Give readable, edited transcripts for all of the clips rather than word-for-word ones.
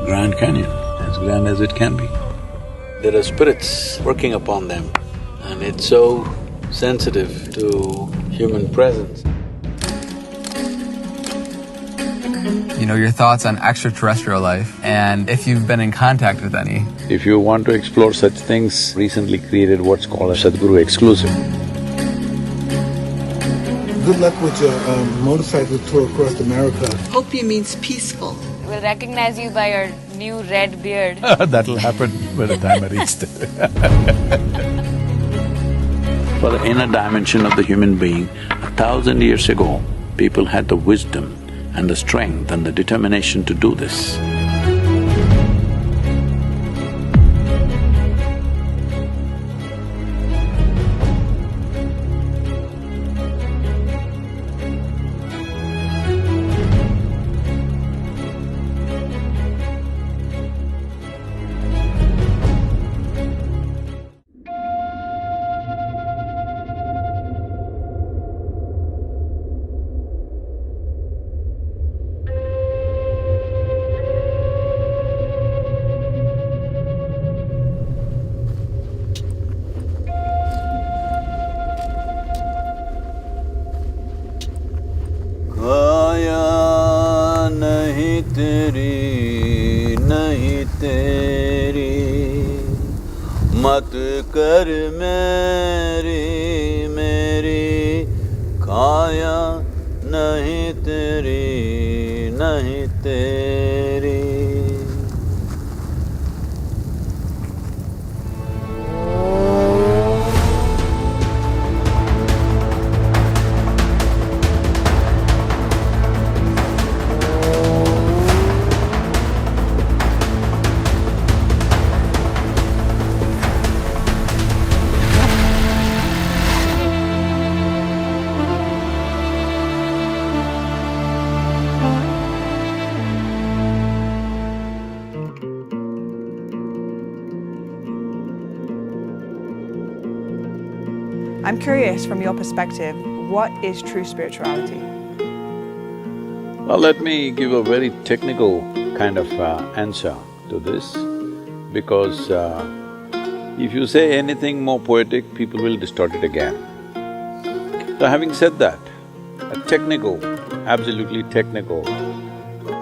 Grand Canyon, as grand as it can be. There are spirits working upon them and it's so sensitive to human presence. You know, your thoughts on extraterrestrial life and if you've been in contact with any. If you want to explore such things, recently created what's called a Sadhguru exclusive. Good luck with your motorcycle tour across America. Hopi means peaceful. We'll recognize you by your new red beard. That'll happen by the time I reach there. For the inner dimension of the human being, 1,000 years ago, people had the wisdom and the strength and the determination to do this. नहीं तेरी मत कर मेरी काया नहीं तेरी I'm curious, from your perspective, what is true spirituality? Well, let me give a very technical kind of answer to this, because if you say anything more poetic, people will distort it again. So having said that, a technical, absolutely technical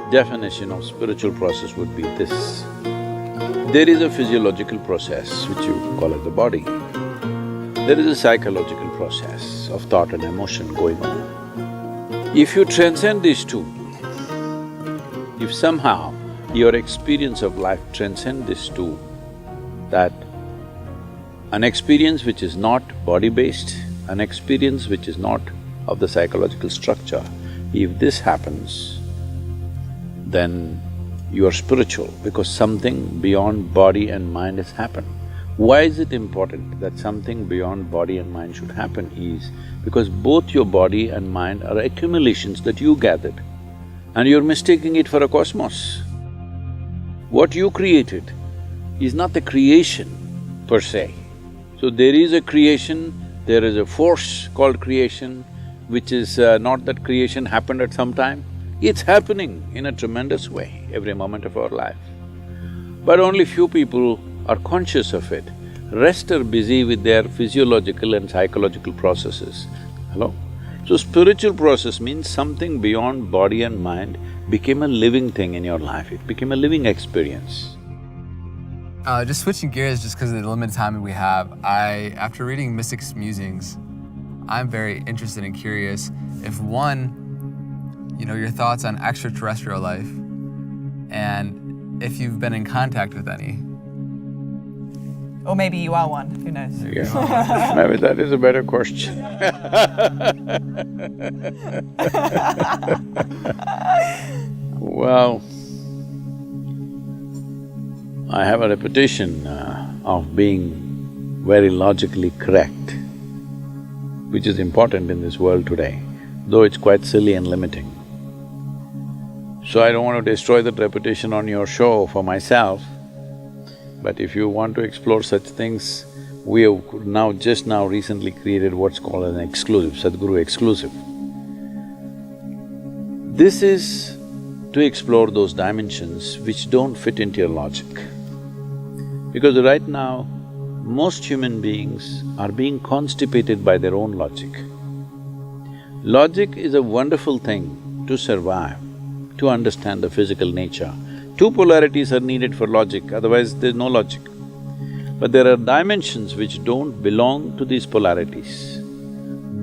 definition of spiritual process would be this. There is a physiological process which you call it the body. There is a psychological process of thought and emotion going on. If you transcend these two, if somehow your experience of life transcends these two, that an experience which is not body-based, an experience which is not of the psychological structure, if this happens, then you are spiritual because something beyond body and mind has happened. Why is it important that something beyond body and mind should happen is because both your body and mind are accumulations that you gathered and you're mistaking it for a cosmos. What you created is not the creation per se. So there is a creation, there is a force called creation, which is not that creation happened at some time. It's happening in a tremendous way every moment of our life. But only few people are conscious of it. Rest are busy with their physiological and psychological processes. Hello? So spiritual process means something beyond body and mind became a living thing in your life, it became a living experience. Just switching gears just because of the limited time we have, after reading Mystic's musings, I'm very interested and curious if one, you know, your thoughts on extraterrestrial life and if you've been in contact with any. Or maybe you are one, who knows? Yeah, maybe that is a better question. Well, I have a reputation of being very logically correct, which is important in this world today, though it's quite silly and limiting. So I don't want to destroy that reputation on your show for myself, but if you want to explore such things, we have just now recently created what's called an exclusive, Sadhguru exclusive. This is to explore those dimensions which don't fit into your logic. Because right now, most human beings are being constipated by their own logic. Logic is a wonderful thing to survive, to understand the physical nature. Two polarities are needed for logic, otherwise there's no logic. But there are dimensions which don't belong to these polarities.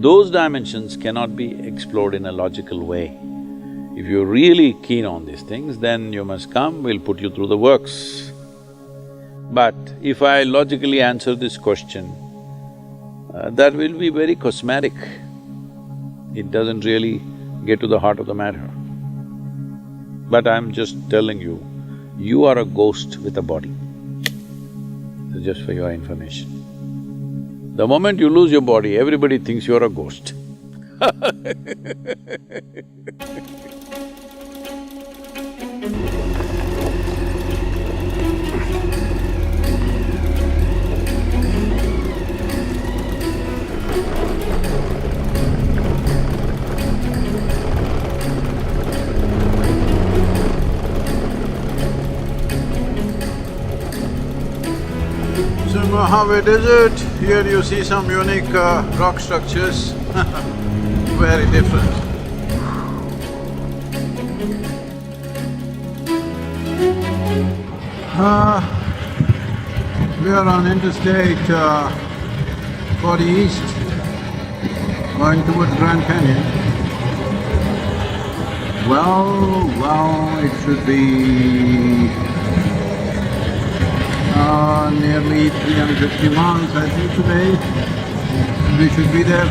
Those dimensions cannot be explored in a logical way. If you're really keen on these things, then you must come, we'll put you through the works. But if I logically answer this question, that will be very cosmetic. It doesn't really get to the heart of the matter. But I'm just telling you, you are a ghost with a body. Just for your information. The moment you lose your body, everybody thinks you're a ghost. So Mojave Desert, here you see some unique rock structures, very different. We are on Interstate 40 East, going towards Grand Canyon. Well, it should be nearly 350 miles, I think, today. We should be there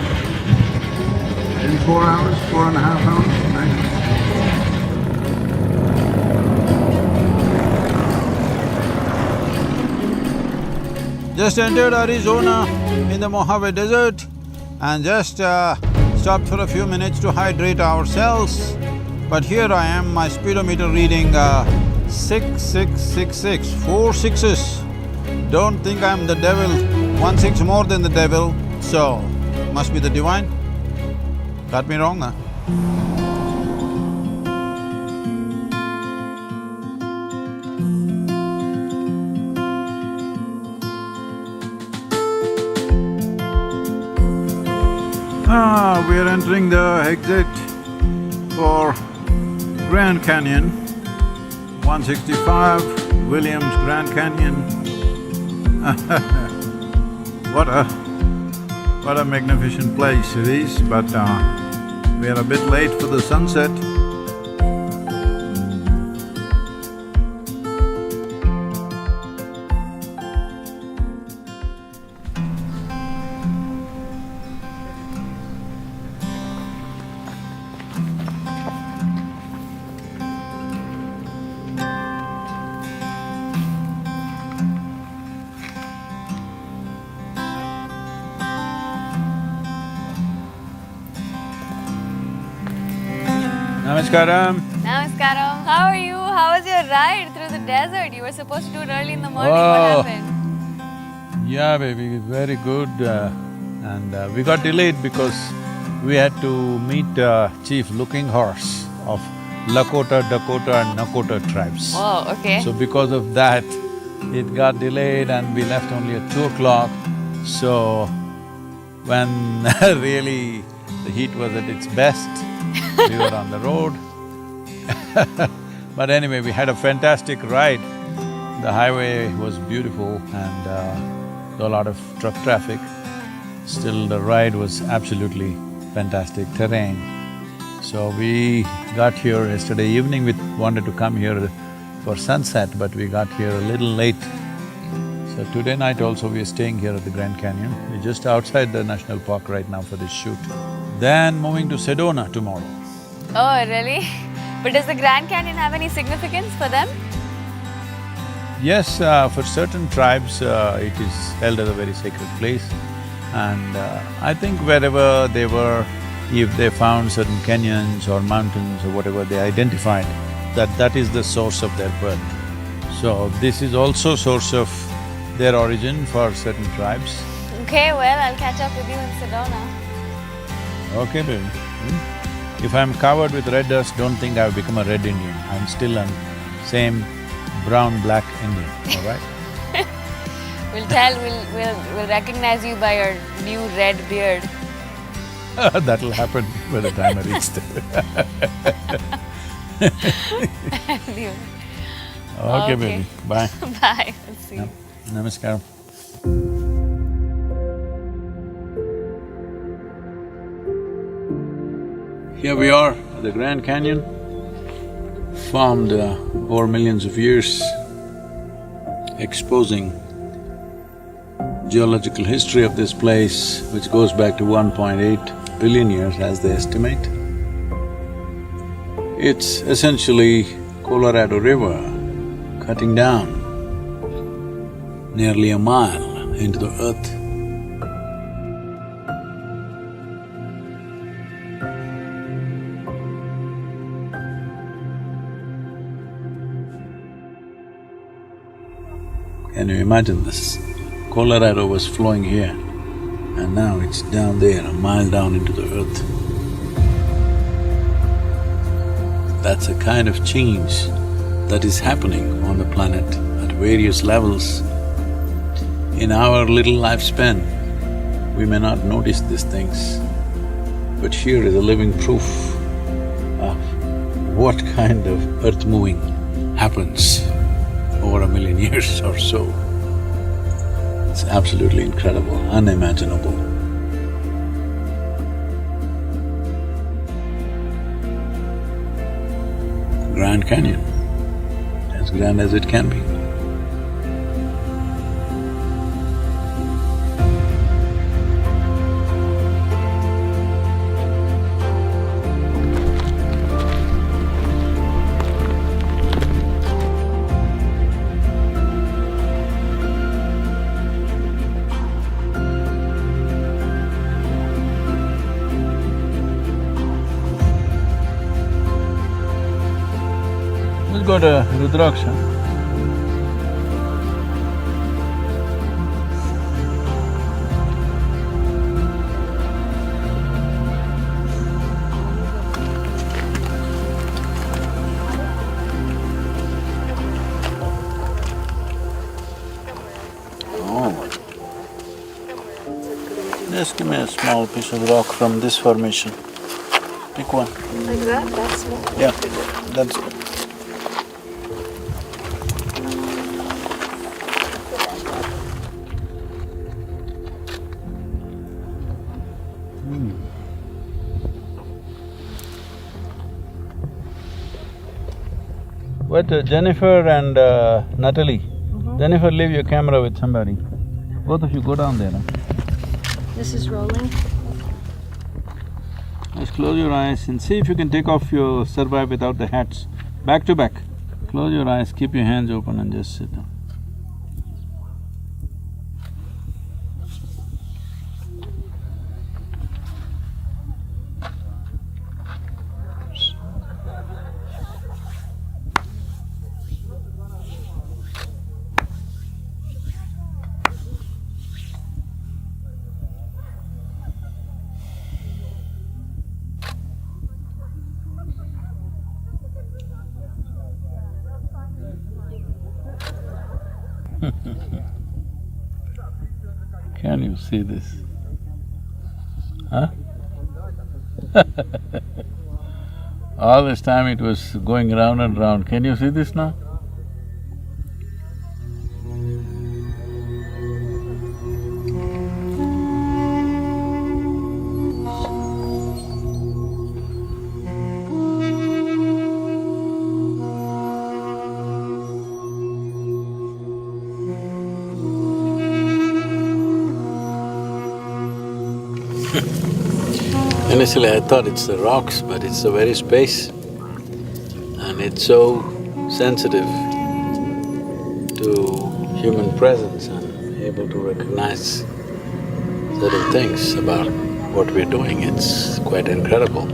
in 4 hours, 4.5 hours, right? Just entered Arizona in the Mojave Desert and just stopped for a few minutes to hydrate ourselves. But here I am, my speedometer reading 6666, 4 sixes. Don't think I'm the devil, 1 6 more than the devil, so must be the divine. Got me wrong, huh? We are entering the exit for Grand Canyon, 165, Williams Grand Canyon. What a magnificent place it is, but we are a bit late for the sunset. Namaskaram. Namaskaram. How are you? How was your ride through the desert? You were supposed to do it early in the morning. What happened? Yeah, baby, very good. And we got delayed because we had to meet Chief Looking Horse of Lakota, Dakota and Nakota tribes. Oh, okay. So because of that, it got delayed and we left only at 2 o'clock. So when really the heat was at its best, we were on the road. But anyway, we had a fantastic ride. The highway was beautiful and there was a lot of truck traffic. Still, the ride was absolutely fantastic terrain. So we got here yesterday evening, we wanted to come here for sunset, but we got here a little late. So today night also we are staying here at the Grand Canyon. We're just outside the national park right now for this shoot. Then moving to Sedona tomorrow. Oh, really? But does the Grand Canyon have any significance for them? Yes, for certain tribes, it is held as a very sacred place. And I think wherever they were, if they found certain canyons or mountains or whatever they identified, that is the source of their birth. So this is also source of their origin for certain tribes. Okay, well, I'll catch up with you in Sedona. Okay, baby. If I'm covered with red dust, don't think I've become a red Indian. I'm still a same brown-black Indian, all right? We'll recognize you by your new red beard. That'll happen by the time I reach there. Anyway. Okay, baby, bye. Bye, we'll see you. Namaskaram. Here we are at the Grand Canyon, formed over millions of years, exposing geological history of this place, which goes back to 1.8 billion years as they estimate. It's essentially Colorado River cutting down nearly a mile into the earth. Can you imagine this? Colorado was flowing here and now it's down there, a mile down into the earth. That's a kind of change that is happening on the planet at various levels. In our little lifespan, we may not notice these things, but here is a living proof of what kind of earth moving happens over a million years or so. It's absolutely incredible, unimaginable. Grand Canyon, as grand as it can be. Let's go to Rudraksha. Oh. Just give me a small piece of rock from this formation. Pick one. Like that? That's small? Yeah, that's good. Wait, Jennifer and Natalie. Jennifer, leave your camera with somebody. Both of you go down there. Huh? This is rolling. Just close your eyes and see if you can take off your survive without the hats. Back to back. Close your eyes, keep your hands open and just sit down. Can you see this? Huh? All this time it was going round and round. Can you see this now? Initially I thought it's the rocks, but it's the very space. And it's so sensitive to human presence and able to recognize certain things about what we're doing. It's quite incredible.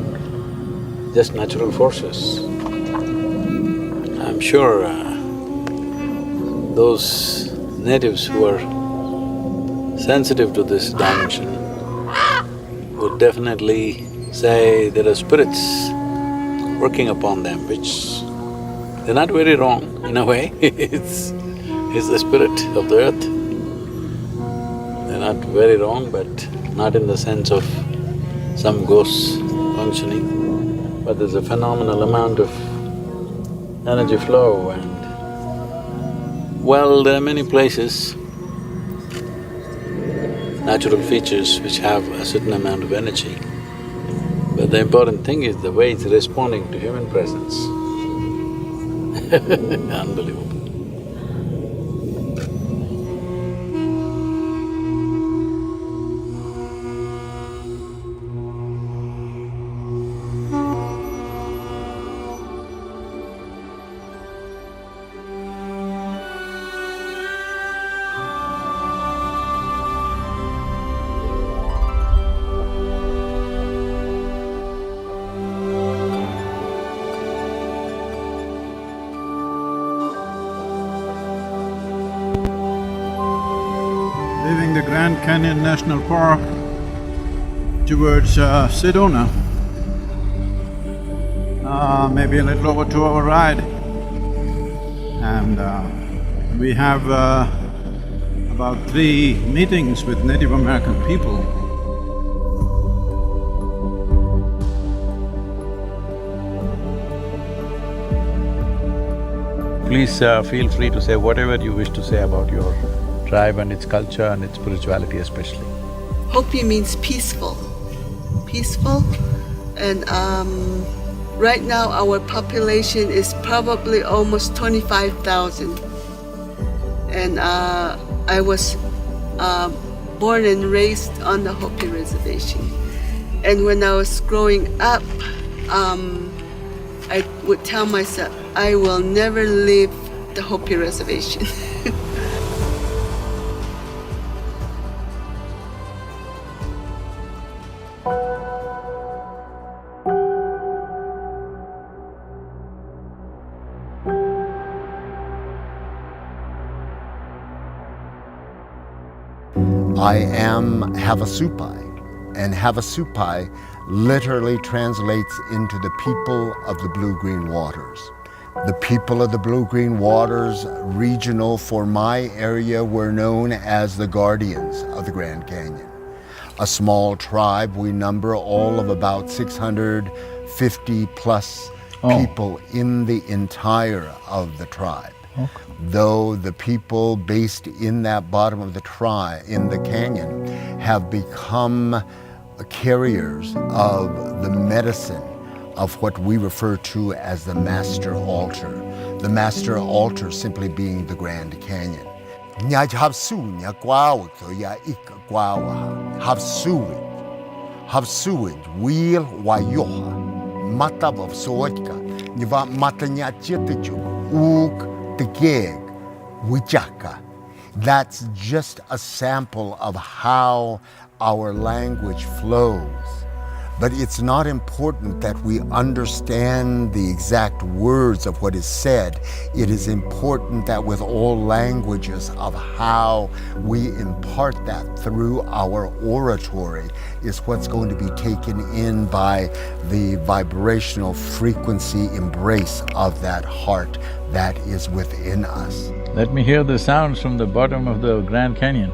Just natural forces. I'm sure those natives who are sensitive to this dimension would definitely say there are spirits working upon them, which they're not very wrong in a way. It's the spirit of the earth. They're not very wrong, but not in the sense of some ghosts functioning, but there's a phenomenal amount of energy flow and… Well, there are many places, natural features which have a certain amount of energy. But the important thing is the way it's responding to human presence. Unbelievable. Leaving the Grand Canyon National Park towards Sedona. Maybe a little over 2-hour ride. And we have about 3 meetings with Native American people. Please feel free to say whatever you wish to say about your tribe and its culture and its spirituality especially. Hopi means peaceful, peaceful, and right now our population is probably almost 25,000. And I was born and raised on the Hopi reservation. And when I was growing up, I would tell myself, I will never leave the Hopi reservation. I am Havasupai, and Havasupai literally translates into the people of the blue-green waters. The people of the blue-green waters, regional for my area, were known as the guardians of the Grand Canyon. A small tribe, we number all of about 650 plus people in the entire of the tribe. Though the people based in that bottom of the in the canyon have become carriers of the medicine of what we refer to as the master altar. The master altar simply being the Grand Canyon. Havsuit, wheel wayoha, matav of soetka, niva matanya chitichu, uk tegeg, wichaka. That's just a sample of how our language flows. But it's not important that we understand the exact words of what is said. It is important that with all languages of how we impart that through our oratory is what's going to be taken in by the vibrational frequency embrace of that heart that is within us. Let me hear the sounds from the bottom of the Grand Canyon.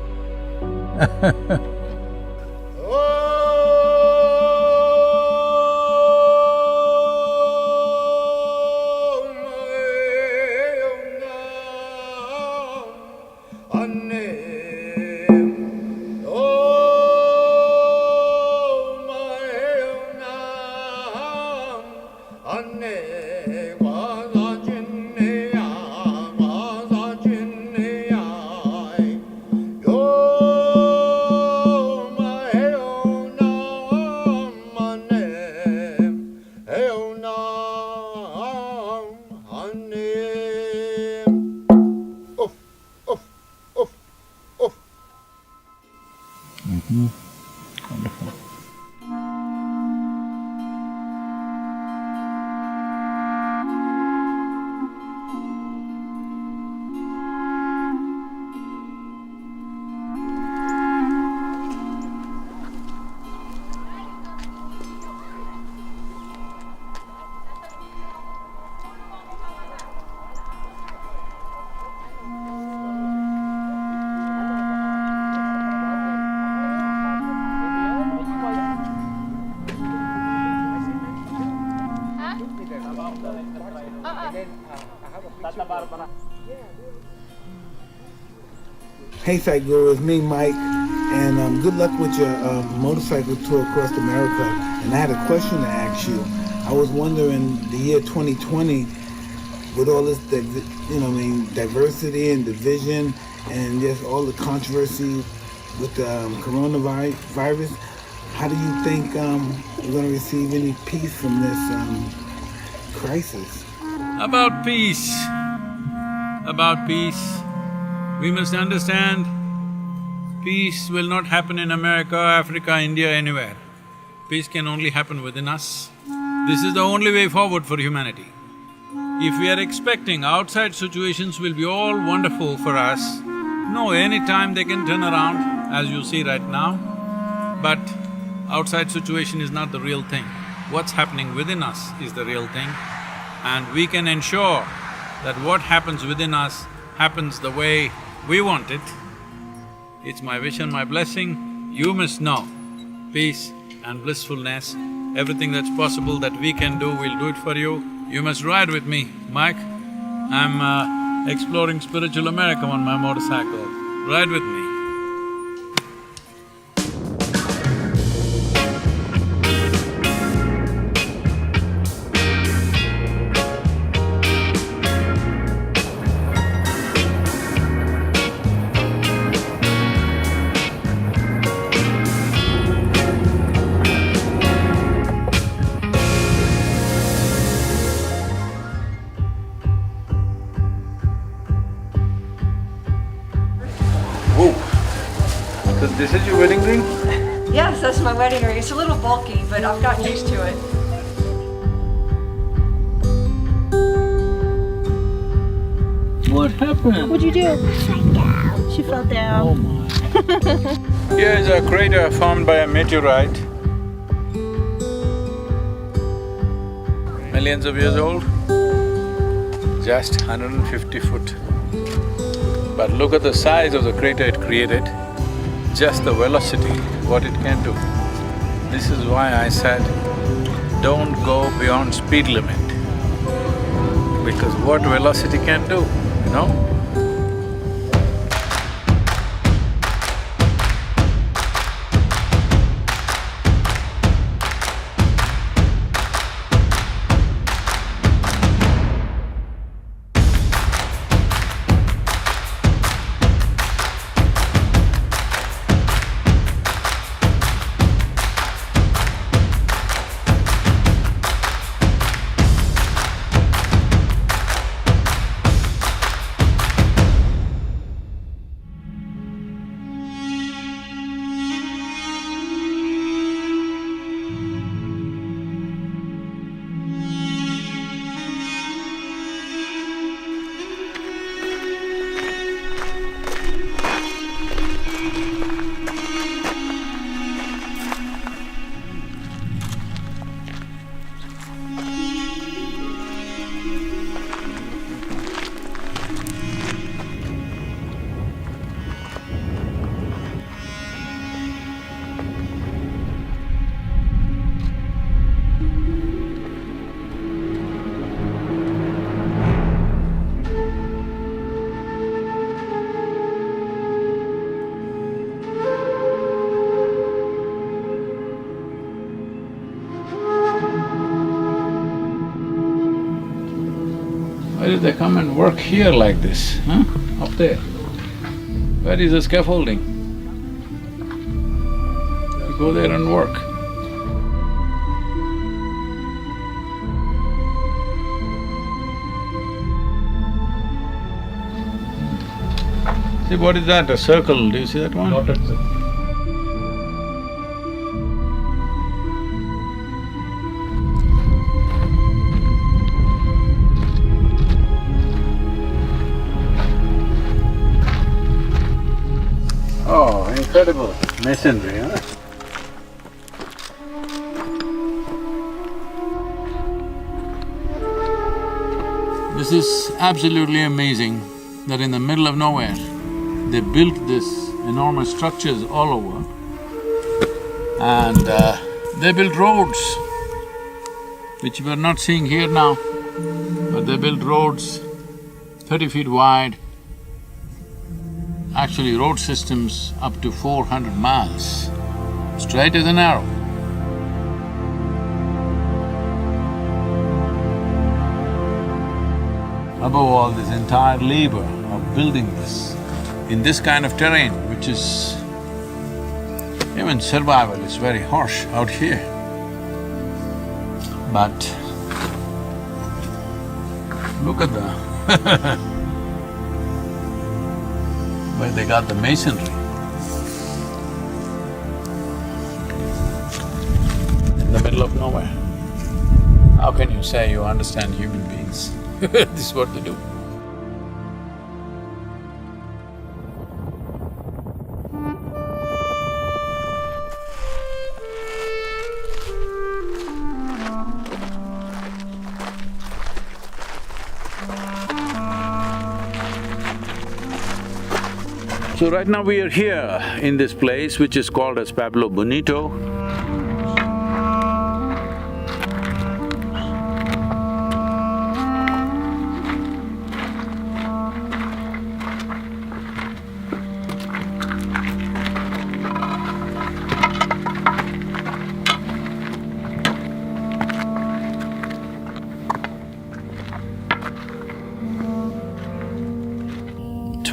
Wonderful. Hey Sadhguru, it's me, Mike, and good luck with your motorcycle tour across America. And I had a question to ask you. I was wondering, the year 2020, with all this, diversity and division, and just all the controversy with the coronavirus, how do you think we're going to receive any peace from this crisis? About peace, we must understand peace will not happen in America, Africa, India, anywhere. Peace can only happen within us. This is the only way forward for humanity. If we are expecting outside situations will be all wonderful for us, no, any time they can turn around, as you see right now. But outside situation is not the real thing. What's happening within us is the real thing. And we can ensure that what happens within us happens the way we want it. It's my wish and my blessing. You must know peace and blissfulness, everything that's possible that we can do, we'll do it for you. You must ride with me, Mike. I'm exploring spiritual America on my motorcycle. Ride with me. So this is your wedding ring? Yes, that's my wedding ring. It's a little bulky, but I've gotten used to it. What happened? What'd you do? She fell down. Oh my. Here is a crater formed by a meteorite. Millions of years old, just 150 foot. But look at the size of the crater it created, just the velocity, what it can do. This is why I said, don't go beyond speed limit, because what velocity can do, you know? Why did they come and work here like this, huh? Up there? Where is the scaffolding? You go there and work. See, what is that? A circle, do you see that one? Dotted circle. Oh, incredible masonry, huh? This is absolutely amazing that in the middle of nowhere, they built this enormous structures all over and they built roads, which we're not seeing here now. But but they built roads 30 feet wide, actually road systems up to 400 miles, straight as an arrow. Above all, this entire labor of building this in this kind of terrain, which is… even survival is very harsh out here. But look at the where they got the masonry. In the middle of nowhere. How can you say you understand human beings? This is what they do. So right now we are here in this place which is called as Pueblo Bonito.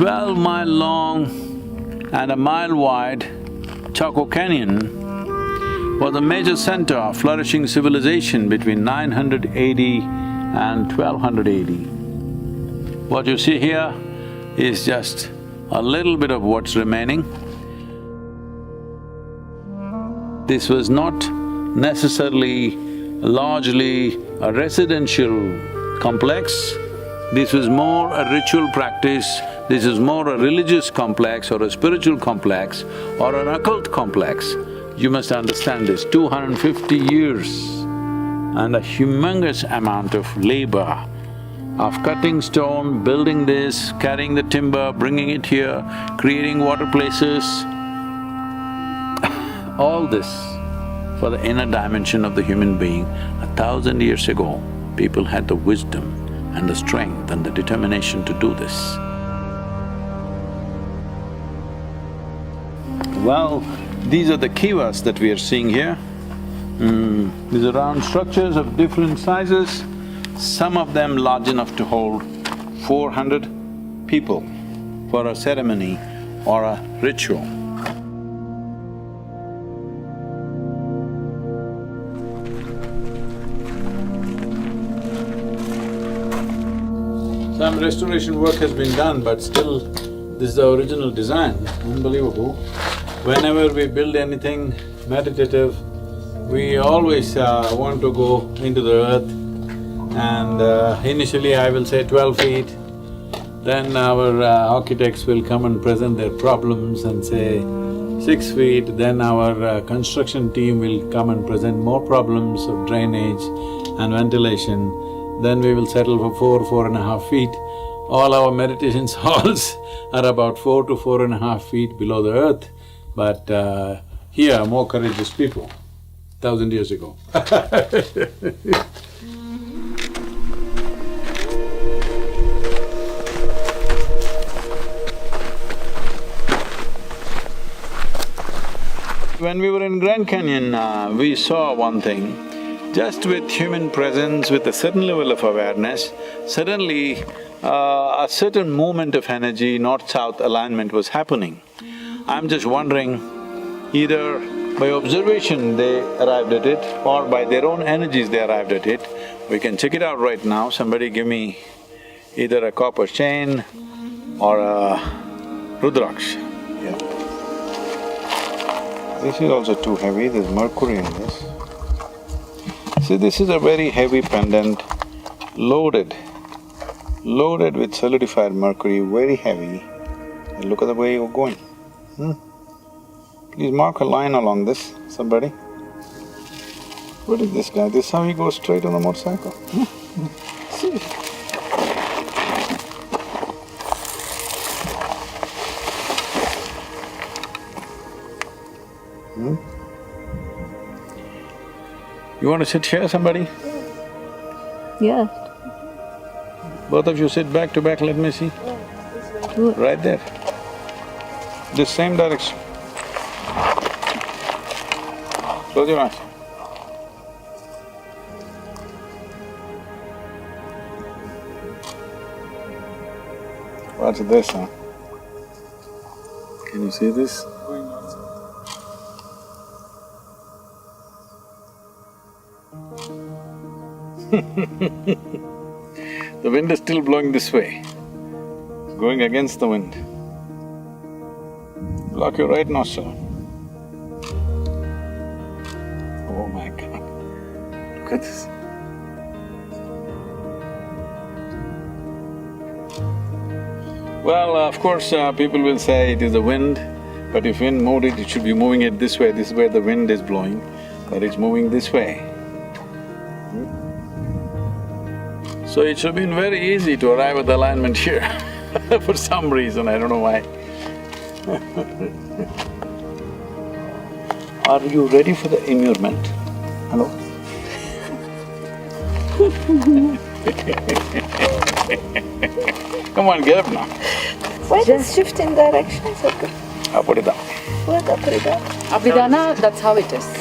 12-mile long and a mile wide, Chaco Canyon was a major center of flourishing civilization between 980 and 1200 AD. What you see here is just a little bit of what's remaining. This was not necessarily largely a residential complex. This was more a ritual practice, this is more a religious complex or a spiritual complex or an occult complex. You must understand this, 250 years and a humongous amount of labor of cutting stone, building this, carrying the timber, bringing it here, creating water places, all this for the inner dimension of the human being. 1,000 years ago, people had the wisdom and the strength and the determination to do this. Well, these are the kivas that we are seeing here. These are round structures of different sizes, some of them large enough to hold 400 people for a ceremony or a ritual. Some restoration work has been done, but still this is the original design, unbelievable. Whenever we build anything meditative, we always want to go into the earth, and initially I will say 12 feet, then our architects will come and present their problems and say 6 feet, then our construction team will come and present more problems of drainage and ventilation, then we will settle for 4.5 feet. All our meditation halls are about 4 to 4.5 feet below the earth, but here more courageous people, 1,000 years ago. When we were in Grand Canyon, we saw one thing. Just with human presence, with a certain level of awareness, suddenly a certain movement of energy, north-south alignment was happening. I'm just wondering, either by observation they arrived at it or by their own energies they arrived at it. We can check it out right now. Somebody give me either a copper chain or a Rudraksh. Yeah. This is also too heavy, there's mercury in this. See, this is a very heavy pendant, loaded with solidified mercury, very heavy. And look at the way you're going. Please mark a line along this, somebody. What is this guy? This is how he goes straight on a motorcycle. See? You want to sit here, somebody? Yes. Both of you sit back to back, let me see. Right there. This same direction. Close your eyes. What's this, huh? Can you see this? The wind is still blowing this way. It's going against the wind. Block your right nostril. Oh my God, look at this. Well, of course, people will say it is the wind, but if wind moved it, it should be moving it this way. This is where the wind is blowing, but it's moving this way. So it should have been very easy to arrive at the alignment here for some reason, I don't know why. Are you ready for the immurement? Hello? Come on, get up now. Why just shift in direction? I'll put it down. Put it up. Abhidhana, that's how it is.